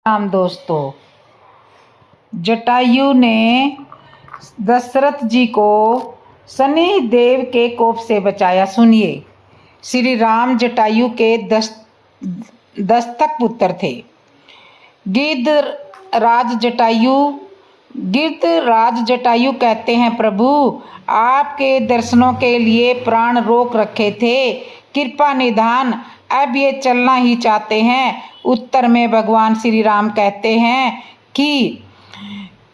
राम दोस्तों, जटायु ने दशरथ जी को शनि देव के कोप से बचाया। सुनिए, श्री राम जटायु के दस्तक पुत्र थे। गिद्धराज जटायु कहते हैं, प्रभु आपके दर्शनों के लिए प्राण रोक रखे थे, कृपा निधान, अब ये चलना ही चाहते हैं। उत्तर में भगवान श्री राम कहते हैं कि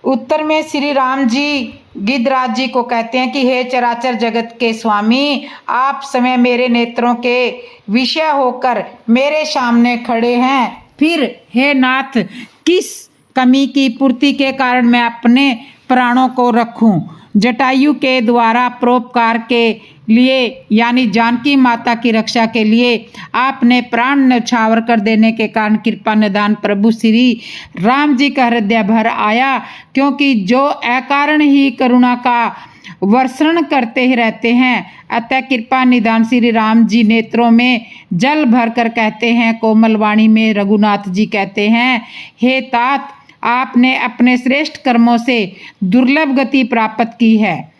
उत्तर में श्री राम जी गिद्धराज जी को कहते हैं कि हे चराचर जगत के स्वामी, आप समय मेरे नेत्रों के विषय होकर मेरे सामने खड़े हैं। फिर हे नाथ, किस कमी की पूर्ति के कारण मैं अपने प्राणों को रखूं? जटायु के द्वारा परोपकार के लिए यानी जानकी माता की रक्षा के लिए आपने प्राण न्यौछावर कर देने के कारण कृपा निधान प्रभु श्री राम जी का हृदय भर आया, क्योंकि जो अकारण ही करुणा का वर्षण करते ही रहते हैं। अतः कृपा निधान श्री राम जी नेत्रों में जल भर कर कहते हैं, कोमल वाणी में रघुनाथ जी कहते हैं, हे तात, आपने अपने श्रेष्ठ कर्मों से दुर्लभ गति प्राप्त की है।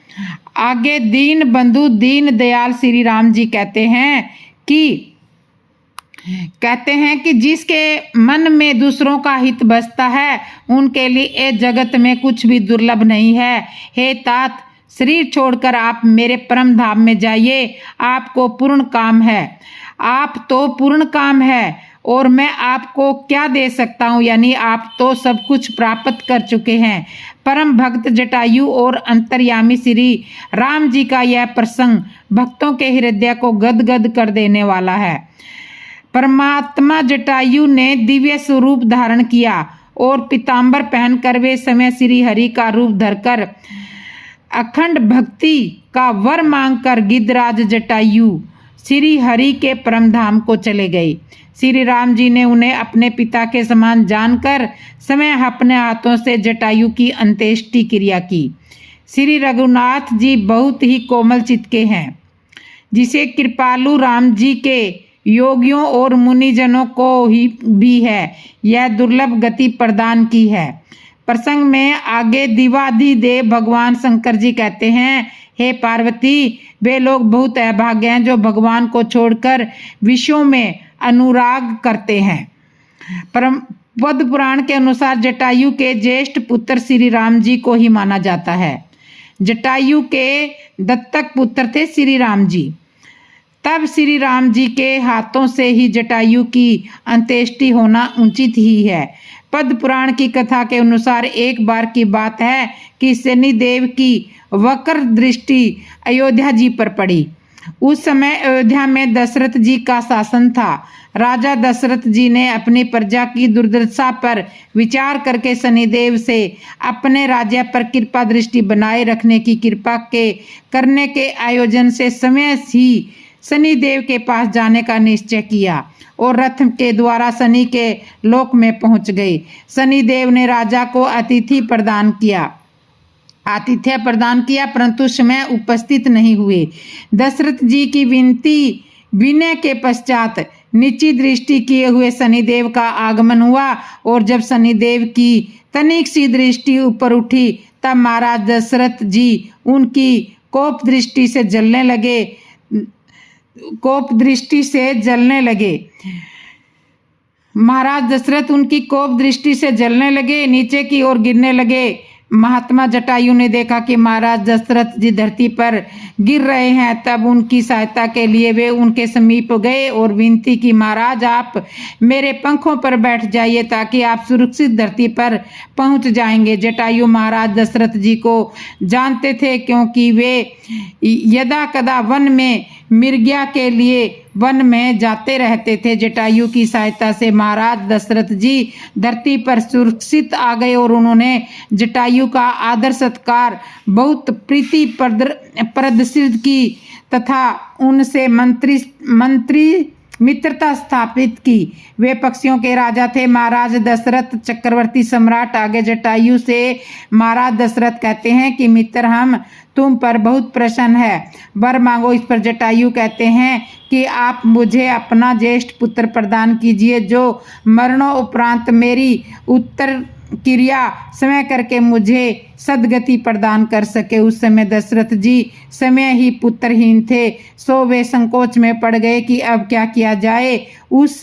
आगे दीन बंधु दीन दयाल श्री राम जी कहते हैं कि जिसके मन में दूसरों का हित बसता है, उनके लिए इस जगत में कुछ भी दुर्लभ नहीं है। हे तात, शरीर छोड़कर आप मेरे परम धाम में जाइए। आपको पूर्ण काम है, आप तो पूर्ण काम है और मैं आपको क्या दे सकता हूँ, यानी आप तो सब कुछ प्राप्त कर चुके हैं। परम भक्त जटायु और अंतर्यामी श्री राम जी का यह प्रसंग भक्तों के हृदय को गदगद कर देने वाला है। परमात्मा जटायु ने दिव्य स्वरूप धारण किया और पीताम्बर पहनकर वे समय श्री हरि का रूप धरकर अखंड भक्ति का वर मांगकर गिद्धराज जटायु श्री हरि के परम धाम को चले गए। श्री राम जी ने उन्हें अपने पिता के समान जानकर समय अपने हाथों से जटायु की अंत्येष्टि क्रिया की। श्री रघुनाथ जी बहुत ही कोमल चित्त के हैं, जिसे कृपालु राम जी के योगियों और मुनिजनों को ही भी है यह दुर्लभ गति प्रदान की है। प्रसंग में आगे दिवाधिदेव भगवान शंकर जी कहते हैं, हे पार्वती, वे लोग बहुत अभागे हैं जो भगवान को छोड़कर विषयों में अनुराग करते हैं। परम पद्म पुराण के अनुसार जटायु के ज्येष्ठ पुत्र श्री राम जी को ही माना जाता है। जटायु के दत्तक पुत्र थे श्री राम जी। तब श्री राम जी के हाथों से ही जटायु की अंत्येष्टि होना उचित ही है। पद्म पुराण की कथा के अनुसार एक बार की बात है कि शनिदेव की वक्र दृष्टि अयोध्या जी पर पड़ी। उस समय अयोध्या में दशरथ जी का शासन था। राजा दशरथ जी ने अपनी प्रजा की दुर्दशा पर विचार करके शनिदेव से अपने राज्य पर कृपा दृष्टि बनाए रखने की कृपा के करने के आयोजन से समय ही शनिदेव के पास जाने का निश्चय किया और रथ के द्वारा शनि के लोक में पहुंच गए। शनिदेव ने राजा को आतिथ्य प्रदान किया परंतु समय उपस्थित नहीं हुए। दशरथ जी की विनय के पश्चात नीची दृष्टि किए हुए शनिदेव का आगमन हुआ और जब शनिदेव की तनिक सी दृष्टि ऊपर उठी, तब महाराज दशरथ जी उनकी कोप दृष्टि से जलने लगे। महाराज दशरथ उनकी कोप दृष्टि से जलने लगे, नीचे की ओर गिरने लगे। महात्मा जटायु ने देखा कि महाराज दशरथ जी धरती पर गिर रहे हैं, तब उनकी सहायता के लिए वे उनके समीप गए और विनती की, महाराज आप मेरे पंखों पर बैठ जाइए ताकि आप सुरक्षित धरती पर पहुंच जाएंगे। जटायु महाराज दशरथ जी को जानते थे, क्योंकि वे यदा कदा वन में मृग्या के लिए वन में जाते रहते थे। जटायु की सहायता से महाराज दशरथ जी धरती पर सुरक्षित आ गए और उन्होंने जटायु का आदर सत्कार बहुत प्रीति प्रदर्शित की तथा उनसे मंत्री मित्रता स्थापित की। वे पक्षियों के राजा थे। महाराज दशरथ चक्रवर्ती सम्राट आगे जटायु से महाराज दशरथ कहते हैं कि मित्र, हम तुम पर बहुत प्रसन्न है, वर मांगो। इस पर जटायु कहते हैं कि आप मुझे अपना ज्येष्ठ पुत्र प्रदान कीजिए, जो मरणोपरांत मेरी उत्तर क्रिया समय करके मुझे सदगति प्रदान कर सके। उस समय दशरथ जी समय ही पुत्रहीन थे, सो वे संकोच में पड़ गए कि अब क्या किया जाए। उस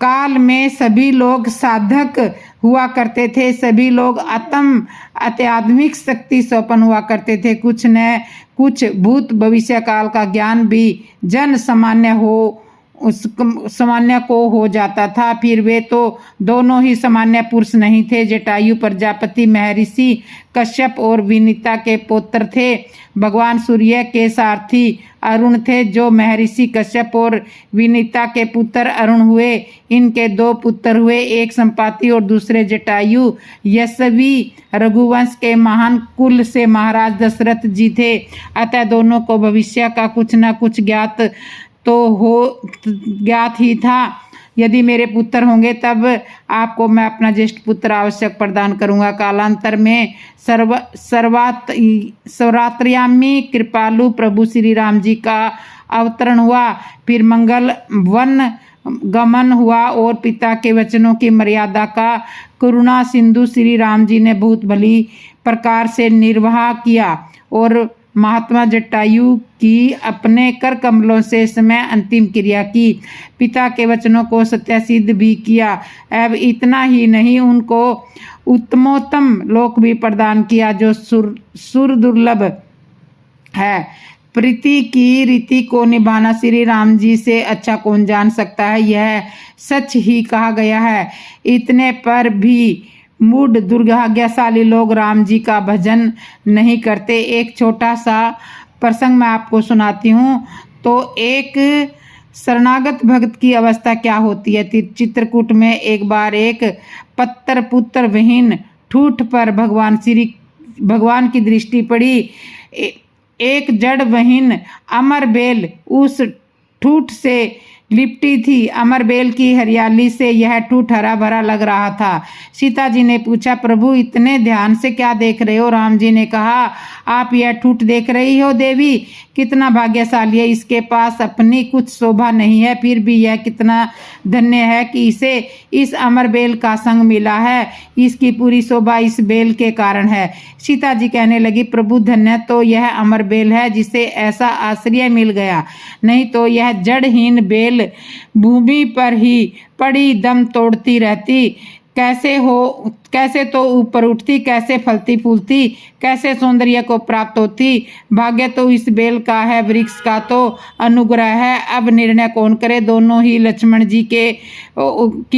काल में सभी लोग साधक हुआ करते थे, सभी लोग अत्याधुनिक शक्ति संपन्न हुआ करते थे। कुछ न कुछ भूत भविष्य काल का ज्ञान भी जन सामान्य को हो जाता था। फिर वे तो दोनों ही सामान्य पुरुष नहीं थे। जटायु प्रजापति महर्षि कश्यप और विनीता के पुत्र थे। भगवान सूर्य के सारथी अरुण थे, जो महर्षि कश्यप और विनीता के पुत्र अरुण हुए। इनके दो पुत्र हुए, एक संपाति और दूसरे जटायु। यशवी रघुवंश के महान कुल से महाराज दशरथ जी थे, अतः दोनों को भविष्य का कुछ न कुछ ज्ञात ही था। यदि मेरे पुत्र होंगे तब आपको मैं अपना ज्येष्ठ पुत्र आवश्यक प्रदान करूंगा। कालांतर में सर्वात्र्यामी कृपालु प्रभु श्री राम जी का अवतरण हुआ। फिर मंगल वन गमन हुआ और पिता के वचनों की मर्यादा का करुणा सिंधु श्री राम जी ने बहुत भली प्रकार से निर्वाह किया और महात्मा जटायु की अपने कर कमलों से समय अंतिम क्रिया की। पिता के वचनों को सत्यासिद्ध भी किया। अब इतना ही नहीं, उनको उत्तमोत्तम लोक भी प्रदान किया, जो सुर दुर्लभ है। प्रीति की रीति को निभाना श्री राम जी से अच्छा कौन जान सकता है, यह सच ही कहा गया है। इतने पर भी मूढ़ दुर्भाग्यशाली लोग राम जी का भजन नहीं करते। एक छोटा सा प्रसंग मैं आपको सुनाती हूँ। तो एक शरणागत भक्त की अवस्था क्या होती है। चित्रकूट में एक बार एक पत्तर पुत्र विहीन ठूठ पर भगवान की दृष्टि पड़ी। एक जड़ विहीन अमर बेल उस ठूठ से लिपटी थी। अमर बेल की हरियाली से यह ठूठ हरा भरा लग रहा था। सीता जी ने पूछा, प्रभु इतने ध्यान से क्या देख रहे हो। राम जी ने कहा, आप यह ठूठ देख रही हो देवी, कितना भाग्यशाली है। इसके पास अपनी कुछ शोभा नहीं है, फिर भी यह कितना धन्य है कि इसे इस अमर बेल का संग मिला है। इसकी पूरी शोभा इस बेल के कारण है। सीता जी कहने लगी, प्रभु धन्य तो यह अमर बेल है जिसे ऐसा आश्रय मिल गया, नहीं तो यह जड़हीन बेल भूमि पर ही पड़ी दम तोड़ती रहती। कैसे तो ऊपर उठती, कैसे फलती फूलती, कैसे सौंदर्य को प्राप्त होती। भाग्य तो इस बेल का है, वृक्ष का तो अनुग्रह है। अब निर्णय कौन करे। दोनों ही लक्ष्मण जी की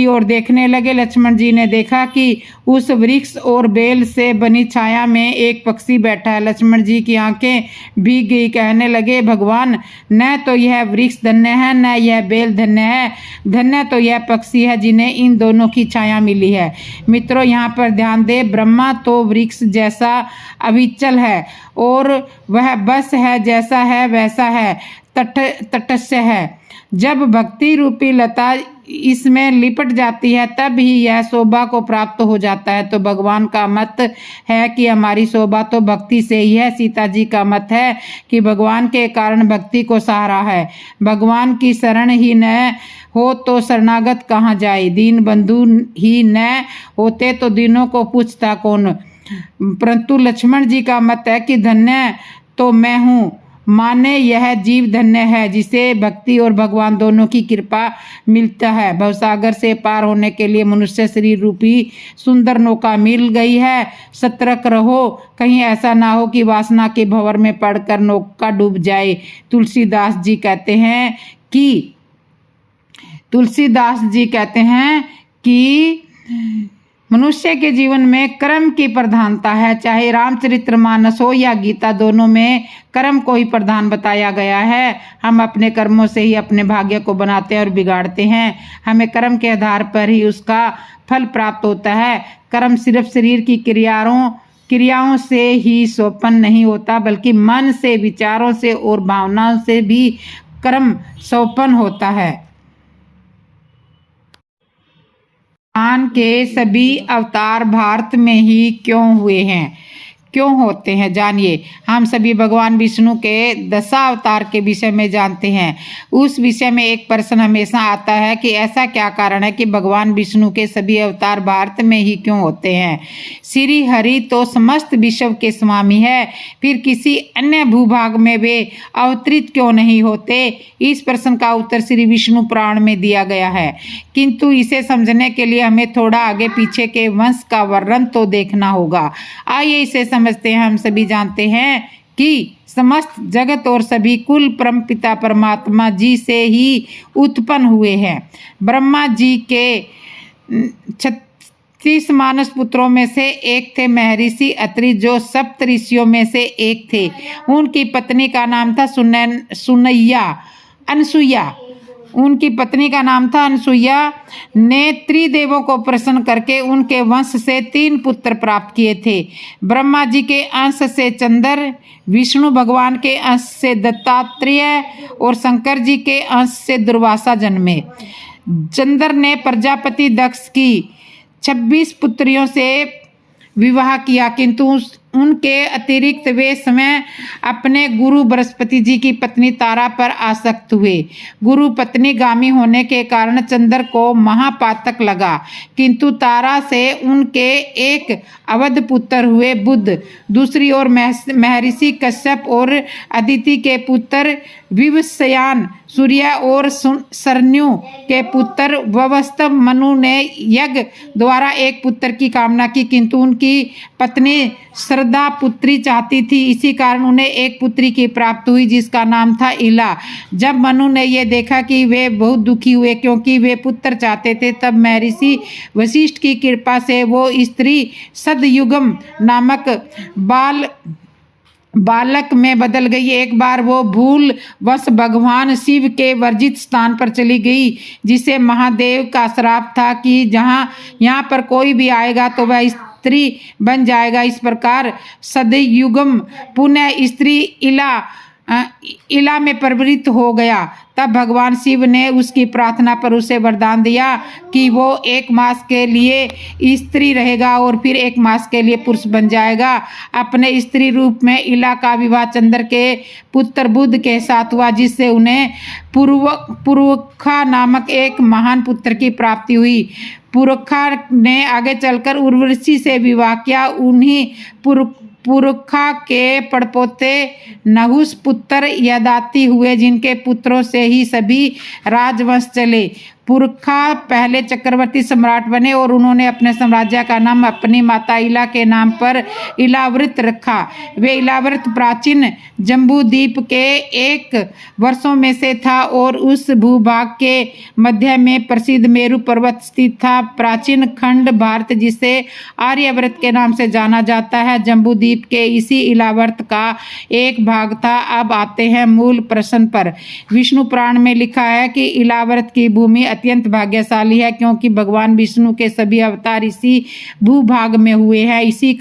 ओर देखने लगे। लक्ष्मण जी ने देखा कि उस वृक्ष और बेल से बनी छाया में एक पक्षी बैठा है। लक्ष्मण जी की आंखें भीग गई। कहने लगे, भगवान, न तो यह वृक्ष धन्य है, न यह बेल धन्य है। धन्य तो यह पक्षी है जिन्हें इन दोनों की छाया मिली है। मित्रों, यहाँ पर ध्यान दे, ब्रह्मा तो वृक्ष जैसा अविचल है और वह बस है, जैसा है वैसा है, तटस्थ है। जब भक्ति रूपी लता इसमें लिपट जाती है तब ही यह शोभा को प्राप्त हो जाता है। तो भगवान का मत है कि हमारी शोभा तो भक्ति से ही है। सीता जी का मत है कि भगवान के कारण भक्ति को सहारा है। भगवान की शरण ही न हो तो शरणागत कहाँ जाए। दीन बंधु ही न होते तो दीनों को पूछता कौन। परंतु लक्ष्मण जी का मत है कि धन्य तो मैं हूँ, माने यह जीव धन्य है जिसे भक्ति और भगवान दोनों की कृपा मिलता है। भवसागर से पार होने के लिए मनुष्य शरीर रूपी सुंदर नौका मिल गई है। सतर्क रहो, कहीं ऐसा ना हो कि वासना के भंवर में पड़कर नौका डूब जाए। तुलसीदास जी कहते हैं कि मनुष्य के जीवन में कर्म की प्रधानता है। चाहे रामचरितमानस हो या गीता, दोनों में कर्म को ही प्रधान बताया गया है। हम अपने कर्मों से ही अपने भाग्य को बनाते हैं और बिगाड़ते हैं। हमें कर्म के आधार पर ही उसका फल प्राप्त होता है। कर्म सिर्फ शरीर की क्रियाओं से ही संपन्न नहीं होता, बल्कि मन से, विचारों से और भावनाओं से भी कर्म संपन्न होता है। भगवान के सभी अवतार भारत में ही क्यों हुए हैं, क्यों होते हैं, जानिए। हम सभी भगवान विष्णु के दशावतार के विषय में जानते हैं। उस विषय में एक प्रश्न हमेशा आता है कि ऐसा क्या कारण है कि भगवान विष्णु के सभी अवतार भारत में ही क्यों होते हैं। श्री हरि तो समस्त विश्व के स्वामी है, फिर किसी अन्य भूभाग में वे अवतरित क्यों नहीं होते। इस प्रश्न का उत्तर श्री विष्णु पुराण में दिया गया है, किंतु इसे समझने के लिए हमें थोड़ा आगे पीछे के वंश का वर्णन तो देखना होगा। आइए इसे समझते हैं। हम सभी जानते हैं कि समस्त जगत और सभी कुल परम पिता परमात्मा जी से ही उत्पन्न हुए हैं। ब्रह्मा जी के 36 मानस पुत्रों में से एक थे महर्षि अत्रि, जो सप्त ऋषियों में से एक थे। उनकी पत्नी का नाम था अनसुईया। उनकी पत्नी का नाम था अनसुईया ने त्रिदेवों को प्रसन्न करके उनके वंश से 3 पुत्र प्राप्त किए थे। ब्रह्मा जी के अंश से चंद्र, विष्णु भगवान के अंश से दत्तात्रेय और शंकर जी के अंश से दुर्वासा जन्मे। चंद्र ने प्रजापति दक्ष की 26 पुत्रियों से विवाह किया, किंतु उनके अतिरिक्त वे समय अपने गुरु बृहस्पति जी की पत्नी तारा पर आसक्त हुए। गुरु पत्नी गामी होने के कारण चंद्र को महापातक लगा, किंतु तारा से उनके एक अवध पुत्र हुए बुध। दूसरी ओर महर्षि कश्यप और अदिति के पुत्र विवस्वान, सूर्य और सरन्यु के पुत्र ववस्व मनु ने यज्ञ द्वारा एक पुत्र की कामना की, किंतु उनकी पत्नी श्रद्धा पुत्री चाहती थी। इसी कारण उन्हें एक पुत्री की प्राप्ति हुई जिसका नाम था इला। जब मनु ने यह देखा कि वे बहुत दुखी हुए क्योंकि वे पुत्र चाहते थे, तब महर्षि वशिष्ठ की कृपा से वो स्त्री सदयुगम नामक बालक में बदल गई। एक बार वो भूल वश भगवान शिव के वर्जित स्थान पर चली गई, जिसे महादेव का श्राप था कि यहाँ पर कोई भी आएगा तो वह स्त्री बन जाएगा। इस प्रकार सदयुगम पुनः स्त्री इला में परिवर्तित हो गया। तब भगवान शिव ने उसकी प्रार्थना पर उसे वरदान दिया कि वो 1 मास के लिए स्त्री रहेगा और फिर 1 मास के लिए पुरुष बन जाएगा। अपने स्त्री रूप में इला का विवाह चंद्र के पुत्र बुध के साथ हुआ, जिससे उन्हें पुरुखा नामक एक महान पुत्र की प्राप्ति हुई। पुरुखा ने आगे चलकर उर्वशी से विवाह किया। उन्हीं पुरुखा के पड़पोते नहुस पुत्र यदाति हुए, जिनके पुत्रों से ही सभी राजवंश चले। पुरुखा पहले चक्रवर्ती सम्राट बने और उन्होंने अपने साम्राज्य का नाम अपनी माता इला के नाम पर इलाव्रत रखा। वे इलाव्रत प्राचीन जम्बूद्वीप के एक वर्षों में से था और उस भूभाग के मध्य में प्रसिद्ध मेरु पर्वत स्थित था। प्राचीन खंड भारत, जिसे आर्यव्रत के नाम से जाना जाता है, जम्बूद्वीप के इसी इलाव्रत का एक भाग था। अब आते हैं मूल प्रश्न पर। विष्णु पुराण में लिखा है कि इलाव्रत की भूमि अत्यंत भाग्यशाली है, क्योंकि भगवान विष्णु के सभी अवतार इसी भूभाग में हुए हैं। यही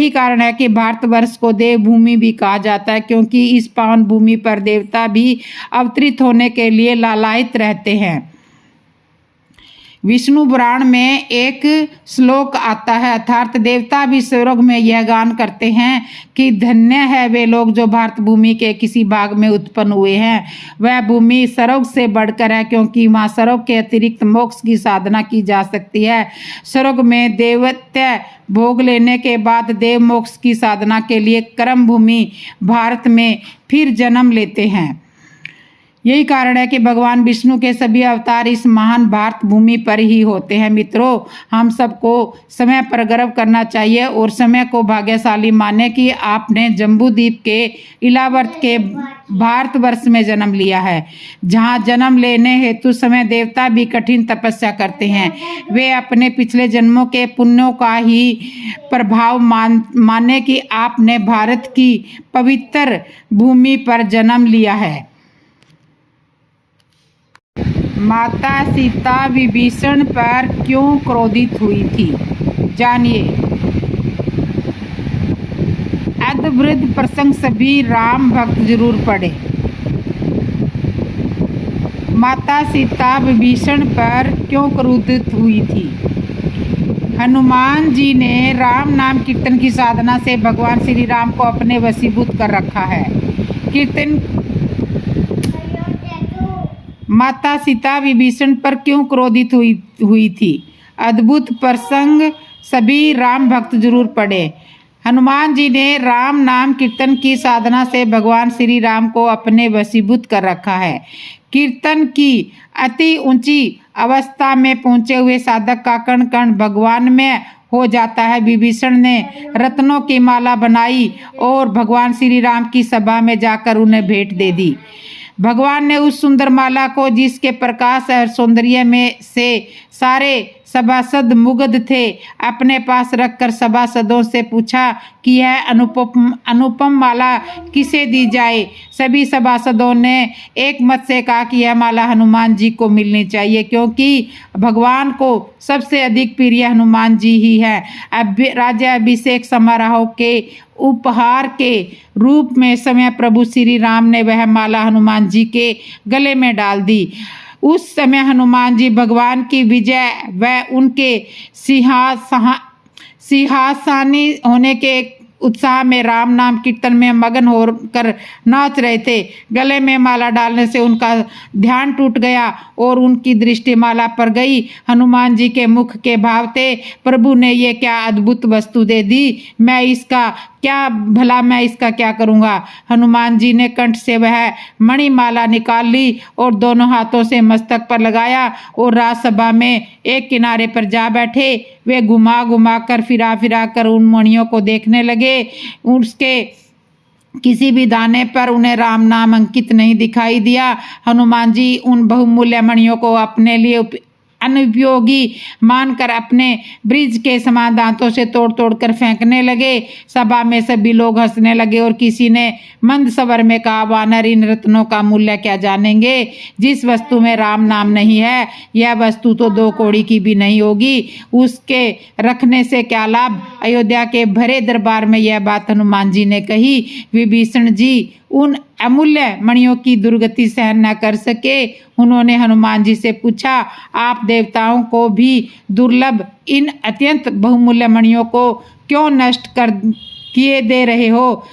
कारण है कि भारतवर्ष को देवभूमि भी कहा जाता है, क्योंकि इस पावन भूमि पर देवता भी अवतरित होने के लिए लालायित रहते हैं। विष्णु पुराण में एक श्लोक आता है, अर्थात देवता भी स्वर्ग में यह गान करते हैं कि धन्य है वे लोग जो भारत भूमि के किसी भाग में उत्पन्न हुए हैं। वह भूमि स्वर्ग से बढ़कर है, क्योंकि वहाँ स्वर्ग के अतिरिक्त मोक्ष की साधना की जा सकती है। स्वर्ग में देवत्य भोग लेने के बाद देव मोक्ष की साधना के लिए कर्म भूमि भारत में फिर जन्म लेते हैं। यही कारण है कि भगवान विष्णु के सभी अवतार इस महान भारत भूमि पर ही होते हैं। मित्रों, हम सबको समय पर गर्व करना चाहिए और समय को भाग्यशाली माने कि आपने जम्बूद्वीप के इलाव्रत के भारतवर्ष में जन्म लिया है, जहाँ जन्म लेने हेतु समय देवता भी कठिन तपस्या करते हैं। वे अपने पिछले जन्मों के पुण्यों का ही प्रभाव माने कि आपने भारत की पवित्र भूमि पर जन्म लिया है। माता सीता विभीषण पर क्यों क्रोधित हुई थी, जानिए। अद्भुत प्रसंग सभी राम भक्त जरूर पढ़े। माता सीता विभीषण पर क्यों क्रोधित हुई थी? हनुमान जी ने राम नाम कीर्तन की साधना से भगवान श्री राम को अपने वशीभूत कर रखा है। कीर्तन माता सीता विभीषण पर क्यों क्रोधित हुई थी? अद्भुत प्रसंग सभी राम भक्त जरूर पढ़े। हनुमान जी ने राम नाम कीर्तन की साधना से भगवान श्री राम को अपने वशीभूत कर रखा है। कीर्तन की अति ऊंची अवस्था में पहुंचे हुए साधक का कण कण भगवान में हो जाता है। विभीषण ने रत्नों की माला बनाई और भगवान श्री राम की सभा में जाकर उन्हें भेंट दे दी। भगवान ने उस सुंदर माला को, जिसके प्रकाश और सौंदर्य में से सारे सभासद मुग्ध थे, अपने पास रखकर सभासदों से पूछा कि यह अनुपम माला किसे दी जाए। सभी सभासदों ने एक मत से कहा कि यह माला हनुमान जी को मिलनी चाहिए, क्योंकि भगवान को सबसे अधिक प्रिय हनुमान जी ही है। राज्याभिषेक समारोह के उपहार के रूप में समय प्रभु श्री राम ने वह माला हनुमान जी के गले में डाल दी। उस समय हनुमान जी भगवान की विजय व उनके सिंहासनी होने के उत्साह में राम नाम कीर्तन में मगन होकर नाच रहे थे। गले में माला डालने से उनका ध्यान टूट गया और उनकी दृष्टि माला पर गई। हनुमान जी के मुख के भाव थे, प्रभु ने ये क्या अद्भुत वस्तु दे दी, मैं इसका क्या करूँगा। हनुमान जी ने कंठ से वह मणिमाला निकाल ली और दोनों हाथों से मस्तक पर लगाया और राजसभा में एक किनारे पर जा बैठे। वे घुमा कर फिरा कर उन मणियों को देखने लगे। उसके किसी भी दाने पर उन्हें राम नाम अंकित नहीं दिखाई दिया। हनुमान जी उन बहुमूल्य मणियों को अपने लिए अनुपयोगी मानकर अपने ब्रिज के समान दांतों से तोड़ कर फेंकने लगे। सभा में सभी लोग हंसने लगे और किसी ने मंद स्वर में कहा, वानर इन रत्नों का मूल्य क्या जानेंगे। जिस वस्तु में राम नाम नहीं है, यह वस्तु तो 2 कौड़ी की भी नहीं होगी, उसके रखने से क्या लाभ। अयोध्या के भरे दरबार में यह बात हनुमान जी ने कही। विभीषण जी उन अमूल्य मणियों की दुर्गति सहन न कर सके। उन्होंने हनुमान जी से पूछा, आप देवताओं को भी दुर्लभ इन अत्यंत बहुमूल्य मणियों को क्यों नष्ट कर किए दे रहे हो?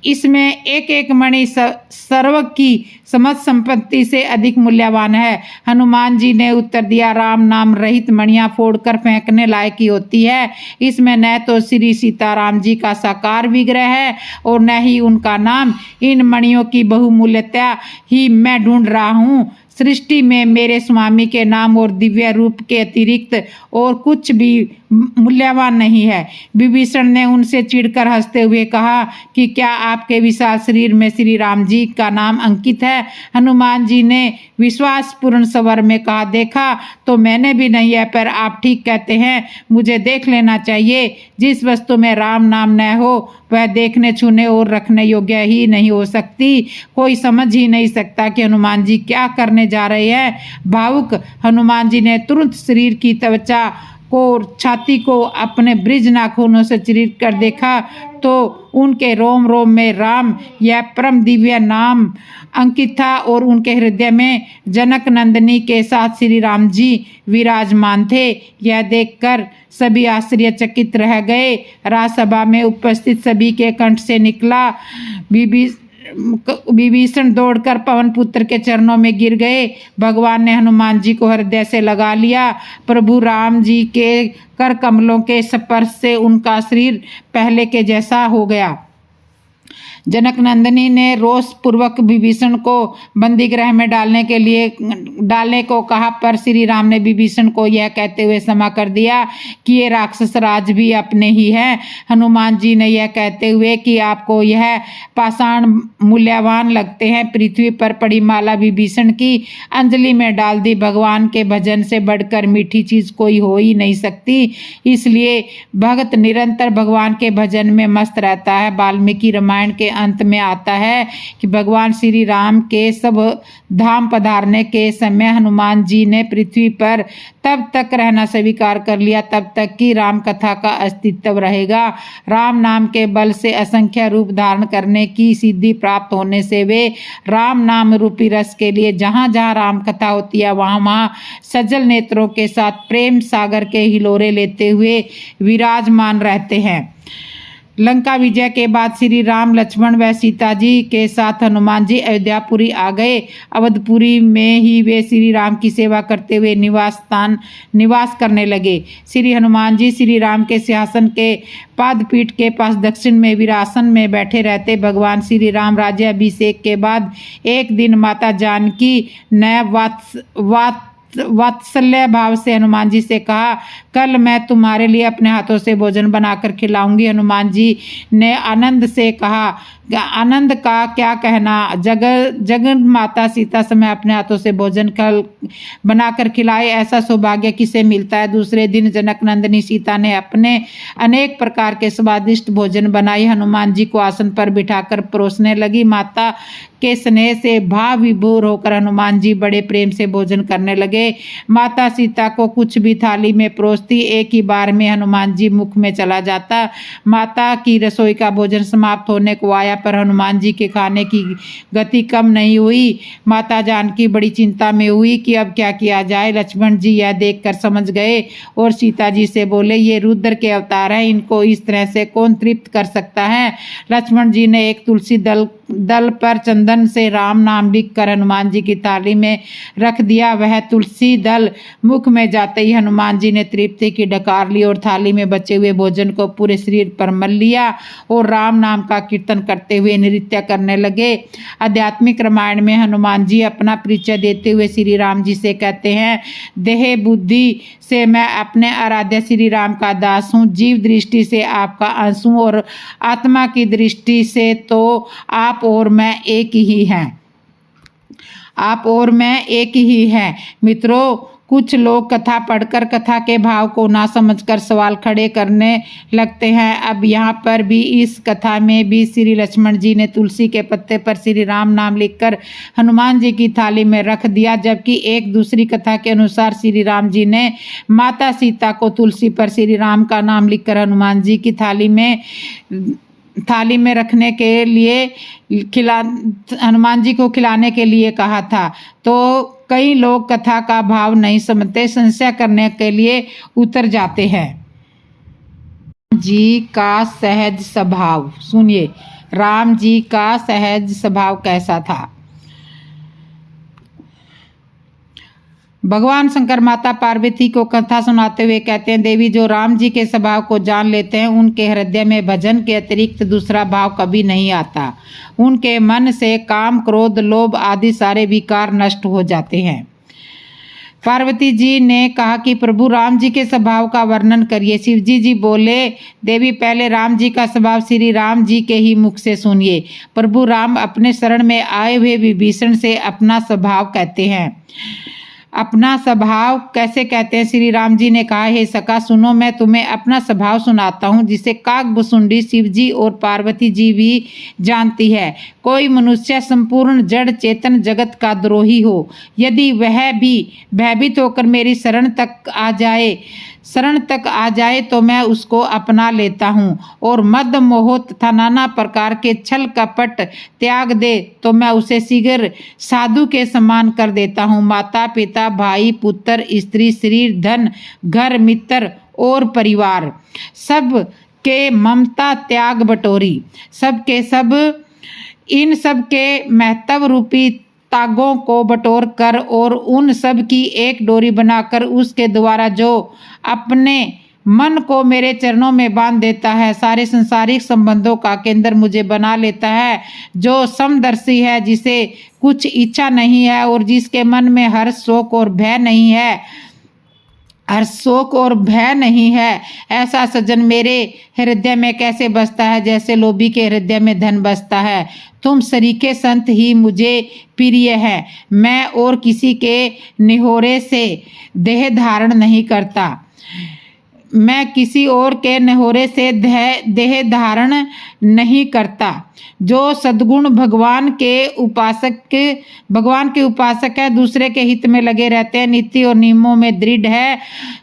इसमें एक एक मणि सर्व की समस्त संपत्ति से अधिक मूल्यवान है। हनुमान जी ने उत्तर दिया, राम नाम रहित मणियां फोड़कर फेंकने लायक ही होती है। इसमें न तो श्री सीताराम जी का साकार विग्रह है और न ही उनका नाम। इन मणियों की बहुमूल्यता ही मैं ढूंढ रहा हूँ। सृष्टि में मेरे स्वामी के नाम और दिव्य रूप के अतिरिक्त और कुछ भी मूल्यवान नहीं है। विभीषण ने उनसे चिढ़कर हंसते हुए कहा कि क्या आपके विशाल शरीर में श्री राम जी का नाम अंकित है? हनुमान जी ने विश्वासपूर्ण स्वर में कहा, देखा तो मैंने भी नहीं है, पर आप ठीक कहते हैं, मुझे देख लेना चाहिए। जिस वस्तु में राम नाम न हो वह देखने, छूने और रखने योग्य ही नहीं हो सकती। कोई समझ ही नहीं सकता कि हनुमान जी क्या करने जा रहे हैं। भावुक हनुमान जी ने तुरंत शरीर की त्वचा को, छाती को अपने ब्रिज नाखूनों से चीर कर देखा तो उनके रोम रोम में राम यह परम दिव्य नाम अंकित था और उनके हृदय में जनक नंदिनी के साथ श्री राम जी विराजमान थे। यह देखकर सभी आश्चर्यचकित रह गए। राजसभा में उपस्थित सभी के कंठ से निकला, विभीषण दौड़कर पवन पुत्र के चरणों में गिर गए। भगवान ने हनुमान जी को हृदय से लगा लिया। प्रभु राम जी के कर कमलों के स्पर्श से उनका शरीर पहले के जैसा हो गया। जनक नंदिनी ने रोष पूर्वक विभीषण को बंदी गृह में डालने को कहा, पर श्री राम ने विभीषण को यह कहते हुए क्षमा कर दिया कि ये राक्षस राज भी अपने ही हैं। हनुमान जी ने यह कहते हुए कि आपको यह पाषाण मूल्यवान लगते हैं, पृथ्वी पर पड़ी माला विभीषण की अंजलि में डाल दी। भगवान के भजन से बढ़कर मीठी चीज कोई हो ही नहीं सकती, इसलिए भक्त निरंतर भगवान के भजन में मस्त रहता है। वाल्मीकि रामायण के अंत में आता है कि भगवान श्री राम के सब धाम पधारने के समय हनुमान जी ने पृथ्वी पर तब तक रहना स्वीकार कर लिया तब तक कि राम कथा का अस्तित्व रहेगा। राम नाम के बल से असंख्य रूप धारण करने की सिद्धि प्राप्त होने से वे राम नाम रूपी रस के लिए जहाँ जहाँ राम कथा होती है वहाँ वहाँ सजल नेत्रों के साथ प्रेम सागर के हिलोरे लेते हुए विराजमान रहते हैं। लंका विजय के बाद श्री राम लक्ष्मण व सीता जी के साथ हनुमान जी अयोध्यापुरी आ गए। अवधपुरी में ही वे श्री राम की सेवा करते हुए निवास करने लगे। श्री हनुमान जी श्री राम के सिंहासन के पादपीठ के पास दक्षिण में वीरासन में बैठे रहते। भगवान श्री राम राज्याभिषेक के बाद एक दिन माता जानकी ने वात्सल्य भाव से हनुमान जी से कहा, कल मैं तुम्हारे लिए अपने हाथों से भोजन बनाकर खिलाऊंगी। हनुमान जी ने आनंद से कहा, आनंद का क्या कहना, जगन माता सीता समय अपने हाथों से भोजन बनाकर खिलाए, ऐसा सौभाग्य किसे मिलता है। दूसरे दिन जनक नंदिनी सीता ने अपने अनेक प्रकार के स्वादिष्ट भोजन बनाए हनुमान जी को आसन पर बिठाकर परोसने लगी। माता के स्नेह से भाव विभोर होकर हनुमान जी बड़े प्रेम से भोजन करने लगे। माता सीता को कुछ भी थाली में परोसती, एक ही बार में हनुमान जी मुख में चला जाता। माता की रसोई का भोजन समाप्त होने को आया पर हनुमान जी के खाने की गति कम नहीं हुई। माता जानकी बड़ी चिंता में हुई कि अब क्या किया जाए। लक्ष्मण जी यह देखकर समझ गए और सीता जी से बोले, ये रुद्र के अवतार हैं, इनको इस तरह से कौन तृप्त कर सकता है। लक्ष्मण जी ने एक तुलसी दल पर चंदन से राम नाम लिखकर हनुमान जी की थाली में रख दिया। वह तुलसी दल मुख में जाते ही हनुमान जी ने तृप्ति की डकार ली और थाली में बचे हुए भोजन को पूरे शरीर पर मल लिया और राम नाम का कीर्तन करते हुए नृत्य करने लगे। आध्यात्मिक रामायण में हनुमान जी अपना परिचय देते हुए श्री राम जी से कहते हैं, देह बुद्धि से मैं अपने आराध्य श्री राम का दास हूँ, जीव दृष्टि से आपका अंश हूँ और आत्मा की दृष्टि से तो आप और मैं एक ही हैं। आप और मैं एक ही हैं। मित्रों, कुछ लोग कथा पढ़कर कथा के भाव को ना समझकर सवाल खड़े करने लगते हैं। अब यहाँ पर भी इस कथा में भी श्री लक्ष्मण जी ने तुलसी के पत्ते पर श्री राम नाम लिखकर हनुमान जी की थाली में रख दिया, जबकि एक दूसरी कथा के अनुसार श्री राम जी ने माता सीता को तुलसी पर श्री राम का नाम लिखकर हनुमान जी की थाली में रखने के लिए हनुमान जी को खिलाने के लिए कहा था। तो कई लोग कथा का भाव नहीं समझते, संशय करने के लिए उतर जाते हैं। जी का सहज स्वभाव सुनिए, राम जी का सहज स्वभाव कैसा था। भगवान शंकर माता पार्वती को कथा सुनाते हुए कहते हैं, देवी जो राम जी के स्वभाव को जान लेते हैं उनके हृदय में भजन के अतिरिक्त दूसरा भाव कभी नहीं आता। उनके मन से काम, क्रोध, लोभ आदि सारे विकार नष्ट हो जाते हैं। पार्वती जी ने कहा कि प्रभु राम जी के स्वभाव का वर्णन करिए। शिवजी जी बोले, देवी पहले राम जी का स्वभाव श्री राम जी के ही मुख से सुनिए। प्रभु राम अपने शरण में आए हुए विभीषण से अपना स्वभाव कहते हैं। अपना स्वभाव कैसे कहते हैं? श्री राम जी ने कहा, हे सखा सुनो, मैं तुम्हें अपना स्वभाव सुनाता हूँ जिसे काकभुसुंडी शिव जी और पार्वती जी भी जानती है। कोई मनुष्य संपूर्ण जड़ चेतन जगत का द्रोही हो, यदि वह भी भयभीत होकर मेरी शरण तक आ जाए तो मैं उसको अपना लेता हूँ, और मद मोह तथा नाना प्रकार के छल कपट त्याग दे तो मैं उसे शीघ्र साधु के समान कर देता हूँ। माता पिता, भाई, पुत्र, स्त्री, शरीर, धन, घर, मित्र और परिवार सब के ममता त्याग बटोरी, इन सब के महत्व रूपी तागों को बटोर कर और उन सब की एक डोरी बनाकर उसके द्वारा जो अपने मन को मेरे चरणों में बांध देता है, सारे संसारिक संबंधों का केंद्र मुझे बना लेता है। जो समदर्शी है, जिसे कुछ इच्छा नहीं है और जिसके मन में हर शोक और भय नहीं है, ऐसा सज्जन मेरे हृदय में कैसे बसता है जैसे लोभी के हृदय में धन बसता है। तुम सरीखे संत ही मुझे प्रिय है। मैं और किसी के निहोरे से देह धारण नहीं करता। मैं किसी और के नहोरे से देह धारण नहीं करता। जो सद्गुण भगवान के उपासक है, दूसरे के हित में लगे रहते हैं, नीति और नियमों में दृढ़ है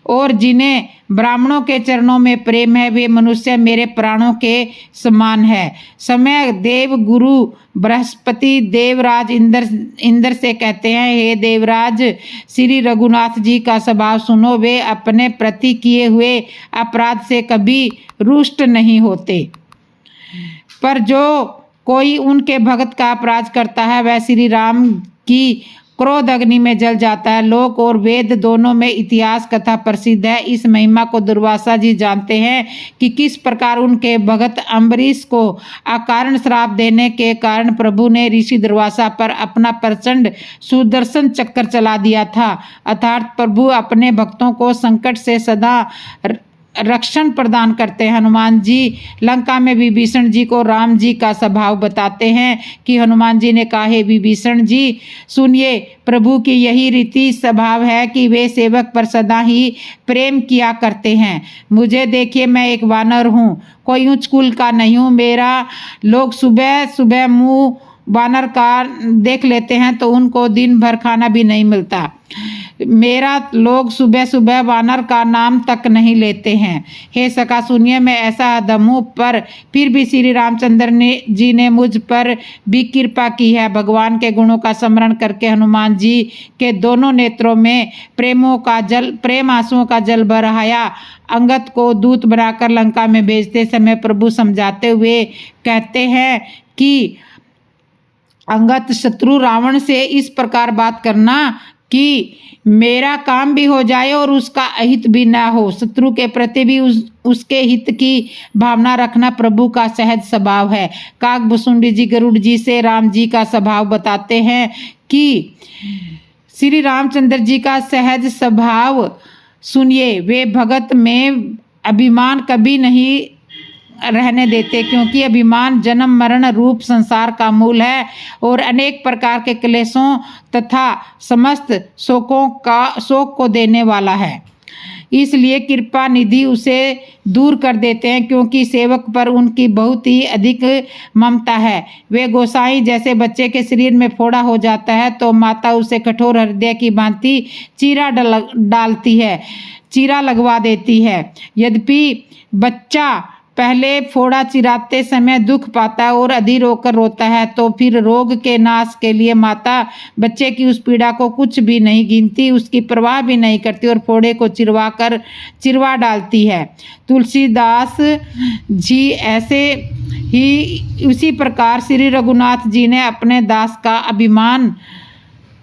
और जिन्हें ब्राह्मणों के चरणों में प्रेम है, वे मनुष्य मेरे प्राणों के समान है। समय देव गुरु बृहस्पति देवराज इंद्र से कहते हैं, हे देवराज, श्री रघुनाथ जी का स्वभाव सुनो। वे अपने प्रति किए हुए अपराध से कभी रुष्ट नहीं होते, पर जो कोई उनके भक्त का अपराध करता है वह श्री राम की क्रोध अग्नि में जल जाता है। लोक और वेद दोनों में इतिहास कथा प्रसिद्ध है। इस महिमा को दुर्वासा जी जानते हैं कि किस प्रकार उनके भगत अम्बरीश को अकारण श्राप देने के कारण प्रभु ने ऋषि दुर्वासा पर अपना प्रचंड सुदर्शन चक्कर चला दिया था। अर्थात प्रभु अपने भक्तों को संकट से सदा रक्षण प्रदान करते हैं। हनुमान जी लंका में विभीषण जी को राम जी का स्वभाव बताते हैं कि हनुमान जी ने कहा, हे विभीषण जी सुनिए, प्रभु की यही रीति स्वभाव है कि वे सेवक पर सदा ही प्रेम किया करते हैं। मुझे देखिए, मैं एक वानर हूँ, कोई उच्च कुल का नहीं हूँ। मेरा लोग सुबह सुबह मुँह वानर का देख लेते हैं तो उनको दिन भर खाना भी नहीं मिलता। मेरा लोग सुबह सुबह वानर का नाम तक नहीं लेते हैं। हे सखा सुनिए, मैं ऐसा अधम हूँ, पर फिर भी श्री रामचंद्र जी ने मुझ पर भी कृपा की है। भगवान के गुणों का स्मरण करके हनुमान जी के दोनों नेत्रों में प्रेम आंसुओं का जल बहाया। अंगद को दूत बनाकर लंका में भेजते समय प्रभु समझाते हुए कहते हैं कि अंगद, शत्रु रावण से इस प्रकार बात करना कि मेरा काम भी हो जाए और उसका अहित भी ना हो। शत्रु के प्रति भी उसके हित की भावना रखना प्रभु का सहज स्वभाव है। काकभुसुंडी जी गरुड़ जी से राम जी का स्वभाव बताते हैं कि श्री रामचंद्र जी का सहज स्वभाव सुनिए, वे भगत में अभिमान कभी नहीं रहने देते, क्योंकि अभिमान जन्म मरण रूप संसार का मूल है और अनेक प्रकार के क्लेशों तथा समस्त शोक को देने वाला है। इसलिए कृपा निधि उसे दूर कर देते हैं, क्योंकि सेवक पर उनकी बहुत ही अधिक ममता है। वे गोसाई जैसे बच्चे के शरीर में फोड़ा हो जाता है तो माता उसे कठोर हृदय की भांति चीरा लगवा देती है। यद्यपि बच्चा पहले फोड़ा चिराते समय दुख पाता है और अधीर होकर रोता है, तो फिर रोग के नाश के लिए माता बच्चे की उस पीड़ा को कुछ भी नहीं गिनती, उसकी परवाह भी नहीं करती और फोड़े को चिरवा डालती है। तुलसीदास जी ऐसे ही उसी प्रकार श्री रघुनाथ जी ने अपने दास का अभिमान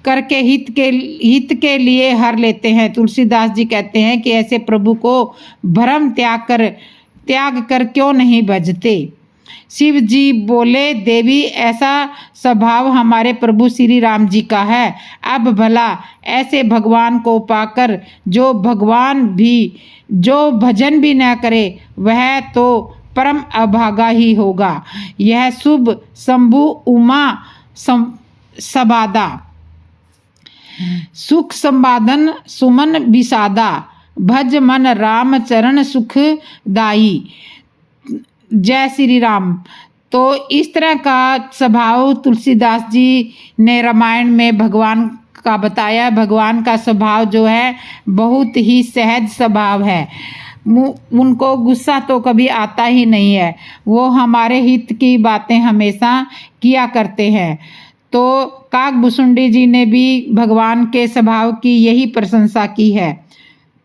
करके हित के लिए हर लेते हैं। तुलसीदास जी कहते हैं कि ऐसे प्रभु को भ्रम त्याग कर क्यों नहीं भजते। शिव जी बोले, देवी ऐसा स्वभाव हमारे प्रभु श्री राम जी का है। अब भला ऐसे भगवान को पाकर जो भजन भी न करे वह तो परम अभागा ही होगा। यह शुभ शंभु उमा सबादा, सुख संबादन सुमन विषादा, भज मन राम चरण सुखदाई। जय श्री राम। तो इस तरह का स्वभाव तुलसीदास जी ने रामायण में भगवान का बताया। भगवान का स्वभाव जो है बहुत ही सहज स्वभाव है, उनको गुस्सा तो कभी आता ही नहीं है। वो हमारे हित की बातें हमेशा किया करते हैं। तो काकभुसुंडी जी ने भी भगवान के स्वभाव की यही प्रशंसा की है।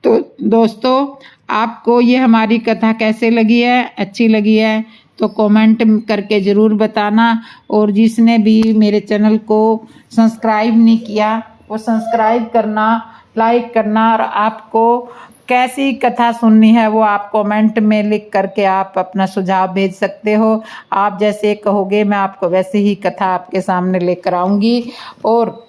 तो दोस्तों, आपको ये हमारी कथा कैसे लगी है, अच्छी लगी है तो कमेंट करके ज़रूर बताना। और जिसने भी मेरे चैनल को सब्सक्राइब नहीं किया वो सब्सक्राइब करना, लाइक करना, और आपको कैसी कथा सुननी है वो आप कमेंट में लिख करके आप अपना सुझाव भेज सकते हो। आप जैसे कहोगे मैं आपको वैसे ही कथा आपके सामने लेकर आऊँगी। और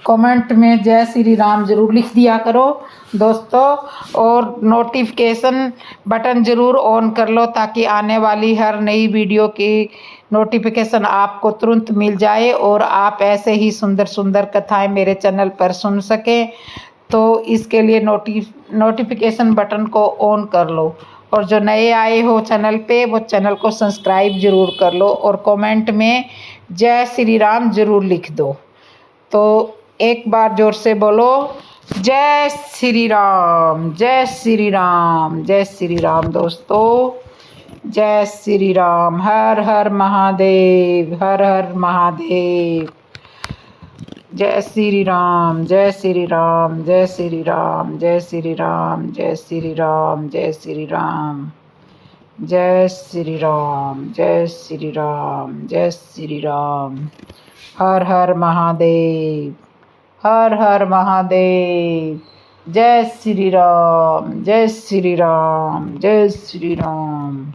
कमेंट में जय श्री राम जरूर लिख दिया करो दोस्तों, और नोटिफिकेशन बटन ज़रूर ऑन कर लो ताकि आने वाली हर नई वीडियो की नोटिफिकेशन आपको तुरंत मिल जाए और आप ऐसे ही सुंदर सुंदर कथाएं मेरे चैनल पर सुन सकें। तो इसके लिए नोटिफिकेशन बटन को ऑन कर लो। और जो नए आए हो चैनल पे वो चैनल को सब्सक्राइब ज़रूर कर लो और कमेंट में जय श्री राम ज़रूर लिख दो। तो एक बार जोर से बोलो, जय श्री राम, जय श्री राम, जय श्री राम दोस्तों, जय श्री राम। हर हर महादेव, हर हर महादेव। जय श्री राम, जय श्री राम, जय श्री राम, जय श्री राम, जय श्री राम, जय श्री राम, जय श्री राम, जय श्री राम, जय श्री राम। हर हर महादेव, हर हर महादेव। जय श्री राम, जय श्री राम, जय श्री राम।